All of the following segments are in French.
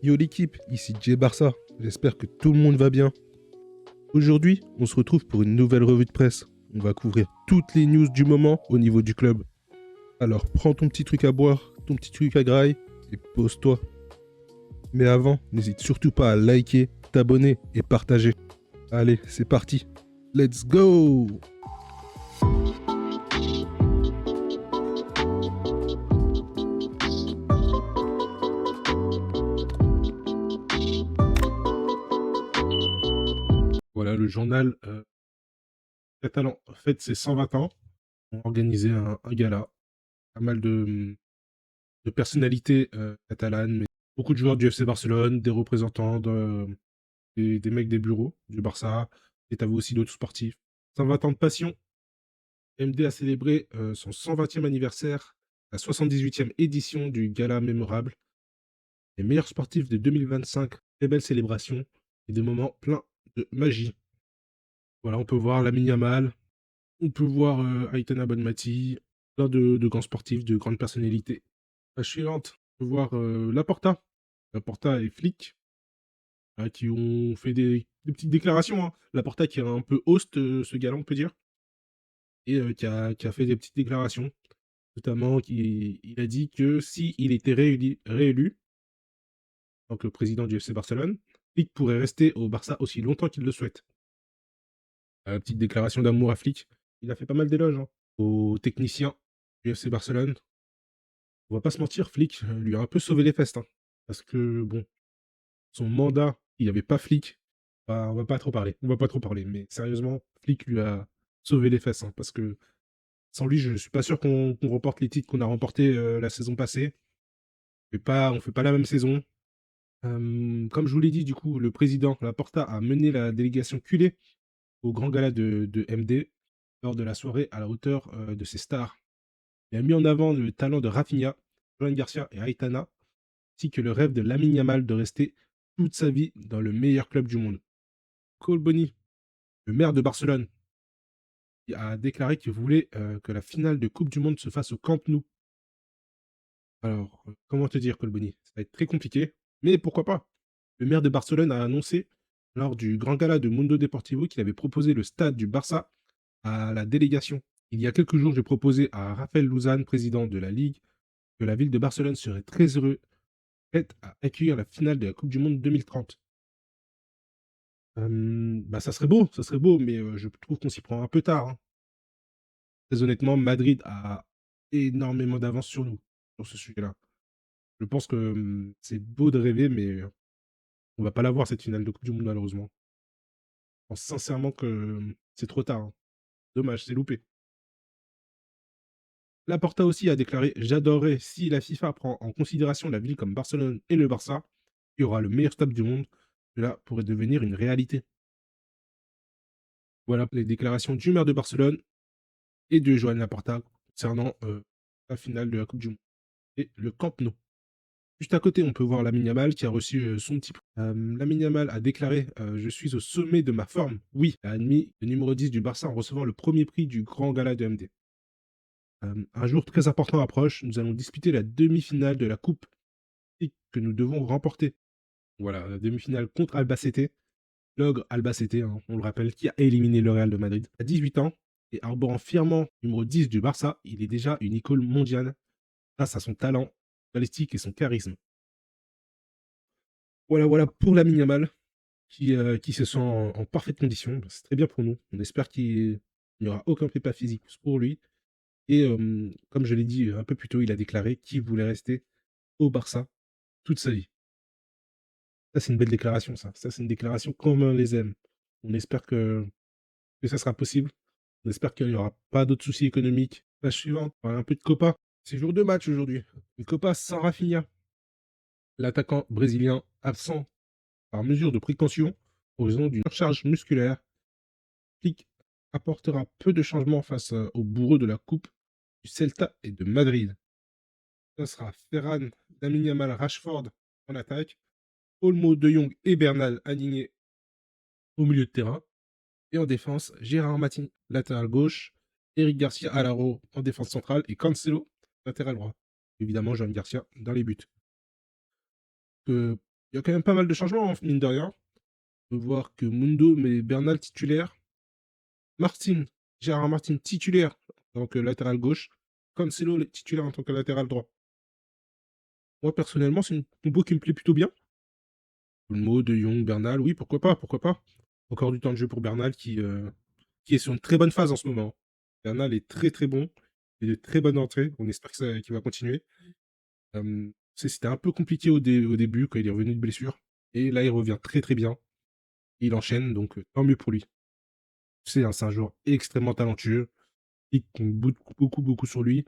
Yo l'équipe, ici Jay Barça, j'espère que tout le monde va bien. Aujourd'hui, on se retrouve pour une nouvelle revue de presse. On va couvrir toutes les news du moment au niveau du club. Alors prends ton petit truc à boire, ton petit truc à graille et pose-toi. Mais avant, n'hésite surtout pas à liker, t'abonner et partager. Allez, c'est parti. Let's go! Voilà, le journal catalan fête ses 120 ans. On a organisé un gala. Pas mal de personnalités catalanes, mais beaucoup de joueurs du FC Barcelone, des représentants, des mecs des bureaux du Barça, et t'avais aussi d'autres sportifs. 120 ans de passion. MD a célébré son 120e anniversaire, la 78e édition du gala mémorable. Les meilleurs sportifs de 2025, très belle célébration et des moments pleins de magie. Voilà, on peut voir Lamine Yamal, on peut voir Aitana Bonmati, plein de grands sportifs, de grandes personnalités. Page suivante, on peut voir Laporta. Laporta et Flick, qui ont fait des petites déclarations, hein. Laporta qui a un peu host ce gala, on peut dire, et qui a fait des petites déclarations, notamment il a dit que si il était réélu, donc le président du FC Barcelone, Flick pourrait rester au Barça aussi longtemps qu'il le souhaite. Petite déclaration d'amour à Flick. Il a fait pas mal d'éloges, hein, aux techniciens du FC Barcelone. On va pas se mentir, Flick lui a un peu sauvé les fesses, hein, parce que bon, son mandat, il n'y avait pas Flick. Bah, on va pas trop parler. On va pas trop parler. Mais sérieusement, Flick lui a sauvé les fesses, hein, parce que sans lui, je suis pas sûr qu'on remporte les titres qu'on a remportés la saison passée. On fait pas la même saison. Comme je vous l'ai dit, du coup, le président Laporta a mené la délégation culée au grand gala de MD lors de la soirée à la hauteur de ses stars. Il a mis en avant le talent de Rafinha, Joan Garcia et Aitana, ainsi que le rêve de Lamine Yamal de rester toute sa vie dans le meilleur club du monde. Cole Boni, le maire de Barcelone, a déclaré qu'il voulait que la finale de Coupe du Monde se fasse au Camp Nou. Alors, comment te dire, Colboni? Ça va être très compliqué, mais pourquoi pas? Le maire de Barcelone a annoncé lors du grand gala de Mundo Deportivo qu'il avait proposé le stade du Barça à la délégation. Il y a quelques jours, j'ai proposé à Raphaël Luzán, président de la Ligue, que la ville de Barcelone serait très prête à accueillir la finale de la Coupe du Monde 2030. Bah, ça serait beau, mais je trouve qu'on s'y prend un peu tard, hein. Très honnêtement, Madrid a énormément d'avance sur nous, sur ce sujet-là. Je pense que c'est beau de rêver, mais on va pas l'avoir cette finale de Coupe du Monde, malheureusement. Je pense sincèrement que c'est trop tard, hein. Dommage, c'est loupé. Laporta aussi a déclaré: «J'adorerais si la FIFA prend en considération la ville comme Barcelone et le Barça, il y aura le meilleur stade du monde. Cela pourrait devenir une réalité». Voilà les déclarations du maire de Barcelone et de Joan Laporta concernant la finale de la Coupe du Monde et le Camp Nou. Juste à côté, on peut voir Lamine Yamal qui a reçu son petit prix. Lamine Yamal a déclaré: Je suis au sommet de ma forme. Oui, a admis le numéro 10 du Barça en recevant le premier prix du grand gala de MD. Un jour très important approche. Nous allons disputer la demi-finale de la Coupe que nous devons remporter. Voilà, la demi-finale contre Albacete. L'ogre Albacete, hein, on le rappelle, qui a éliminé le Real de Madrid à 18 ans. Et arborant fièrement numéro 10 du Barça, il est déjà une icône mondiale grâce à son talent balistique et son charisme. Voilà, voilà pour Lamine Yamal, qui se sent en parfaite condition. Bah, c'est très bien pour nous. On espère qu'il n'y aura aucun prépa physique pour lui. Et comme je l'ai dit un peu plus tôt, il a déclaré qu'il voulait rester au Barça toute sa vie. Ça, c'est une belle déclaration, ça. Ça, c'est une déclaration comme on les aime. On espère que ça sera possible. On espère qu'il n'y aura pas d'autres soucis économiques. Page suivante, on parle un peu de Copa. C'est jour de match aujourd'hui. Une Copa sans Rafinha. L'attaquant brésilien absent par mesure de précaution en raison d'une surcharge musculaire. Flick apportera peu de changements face aux bourreaux de la Coupe du Celta et de Madrid. Ça sera Ferran, Lamine Yamal, Rashford en attaque, Olmo, De Jong et Bernal alignés au milieu de terrain. Et en défense, Gérard Martin, latéral gauche, Eric Garcia Alaro en défense centrale et Cancelo, latéral droit. Évidemment, Joan Garcia dans les buts. Il y a quand même pas mal de changements, hein, mine de rien. On peut voir que Mundo met Bernal titulaire, Martin, Gérard Martin titulaire en tant que latéral gauche, Cancelo titulaire en tant que latéral droit. Moi, personnellement, c'est une combo qui me plaît plutôt bien. Olmo, De Jong, Bernal, oui, pourquoi pas, pourquoi pas. Encore du temps de jeu pour Bernal qui est sur une très bonne phase en ce moment. Bernal est très très bon, et de très bonnes entrées. On espère qu'il va continuer. C'était un peu compliqué au début quand il est revenu de blessure. Et là, il revient très très bien. Il enchaîne, donc tant mieux pour lui. C'est un joueur extrêmement talentueux. Il compte beaucoup, beaucoup sur lui.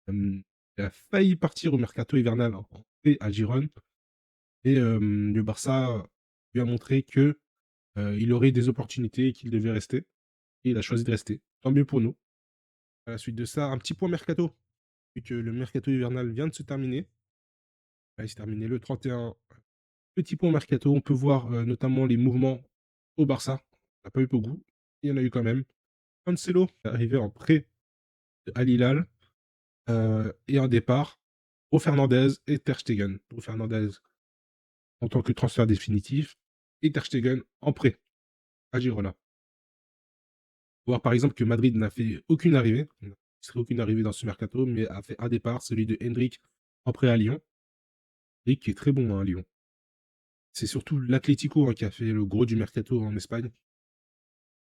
Il a failli partir au mercato hivernal en prêt à Girone. Et le Barça lui a montré que il aurait des opportunités et qu'il devait rester. Et il a choisi de rester. Tant mieux pour nous. À la suite de ça, un petit point mercato, vu que le mercato hivernal vient de se terminer. Là, il s'est terminé le 31. Petit point mercato, on peut voir notamment les mouvements au Barça. On n'a pas eu beaucoup. Il y en a eu quand même. Cancelo est arrivé en prêt à Hilal et un départ au Fernandez et Ter Stegen. Au Fernandez en tant que transfert définitif et Ter Stegen en prêt à Girona. Voir par exemple que Madrid n'a fait aucune arrivée, il ne serait aucune arrivée dans ce mercato, mais a fait un départ, celui de Hendrik en prêt à Lyon, et qui est très bon hein, à Lyon. C'est surtout l'Atlético hein, qui a fait le gros du mercato en Espagne.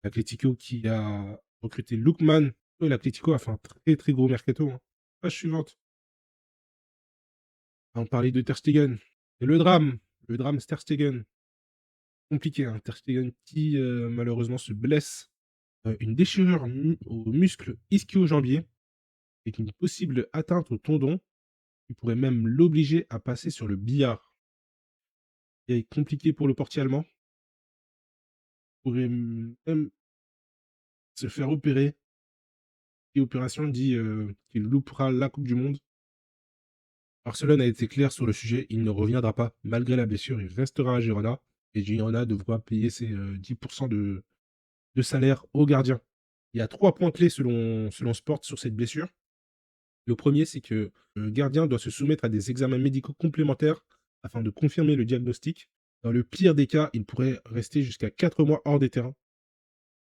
L'Atlético qui a recruté Lookman. L'Atlético a fait un très très gros mercato. Hein. Page suivante. On parlait de Ter Stegen. Et le drame Ter Stegen. Compliqué, hein. Ter Stegen qui malheureusement se blesse. Une déchirure au muscle ischio-jambier et une possible atteinte au tendon qui pourrait même l'obliger à passer sur le billard. Et compliqué pour le portier allemand. Il pourrait même se faire opérer. Et opération dit qu'il loupera la Coupe du Monde. Barcelone a été clair sur le sujet, il ne reviendra pas. Malgré la blessure, il restera à Girona. Et Girona devra payer ses 10% de salaire au gardien. Il y a 3 points clés selon Sport sur cette blessure. Le premier, c'est que le gardien doit se soumettre à des examens médicaux complémentaires afin de confirmer le diagnostic. Dans le pire des cas, il pourrait rester jusqu'à 4 mois hors des terrains.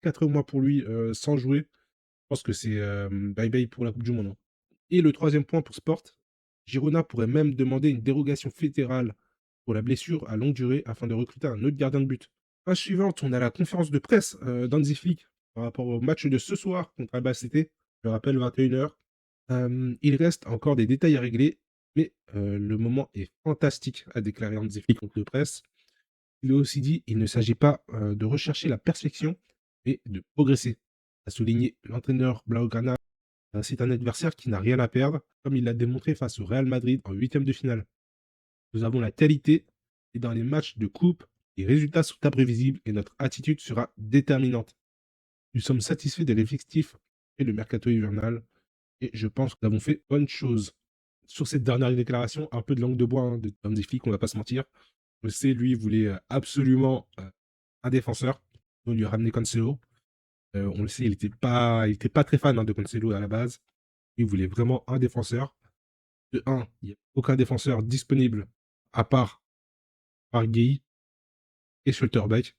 4 mois pour lui sans jouer. Je pense que c'est bye bye pour la Coupe du Monde. Hein. Et le troisième point pour Sport, Girona pourrait même demander une dérogation fédérale pour la blessure à longue durée afin de recruter un autre gardien de but. Page suivante, on a la conférence de presse d'Hansi Flick par rapport au match de ce soir contre Albacete. Je le rappelle, 21h. Il reste encore des détails à régler, mais le moment est fantastique, a déclaré Hansi Flick contre la presse. Il a aussi dit il ne s'agit pas de rechercher la perfection, mais de progresser, a souligné l'entraîneur Blaugrana. C'est un adversaire qui n'a rien à perdre, comme il l'a démontré face au Real Madrid en huitième de finale. Nous avons la qualité, et dans les matchs de coupe, les résultats sont imprévisibles et notre attitude sera déterminante. Nous sommes satisfaits de l'effectif et le mercato hivernal, et je pense que nous avons fait bonne chose. Sur cette dernière déclaration, un peu de langue de bois hein, de Hansi Flick, on va pas se mentir. Je sais, lui, il voulait absolument un défenseur. On lui a ramené Cancelo. On le sait, il était pas très fan hein, de Cancelo à la base. Il voulait vraiment un défenseur. De un, il n'y a aucun défenseur disponible à part Gueye et Schlotterbeck.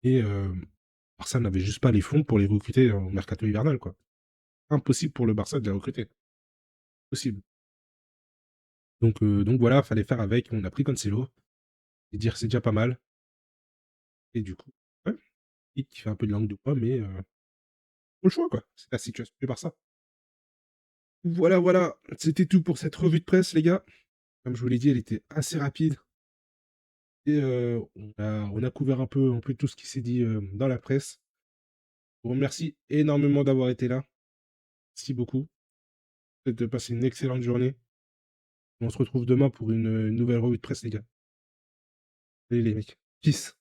Et Barça n'avait juste pas les fonds pour les recruter au mercato hivernal, quoi. Impossible pour le Barça de les recruter. Possible. Donc voilà, fallait faire avec. On a pris Cancelo. Et dire c'est déjà pas mal. Et du coup, ouais, il fait un peu de langue de bois, mais faut le choix, quoi. C'est la situation du Barça. Voilà, voilà. C'était tout pour cette revue de presse, les gars. Comme je vous l'ai dit, elle était assez rapide. Et on a couvert un peu tout ce qui s'est dit dans la presse. Je vous remercie énormément d'avoir été là. Merci beaucoup. Peut-être de passer une excellente journée. On se retrouve demain pour une nouvelle revue de presse, les gars. Allez, les mecs. Peace.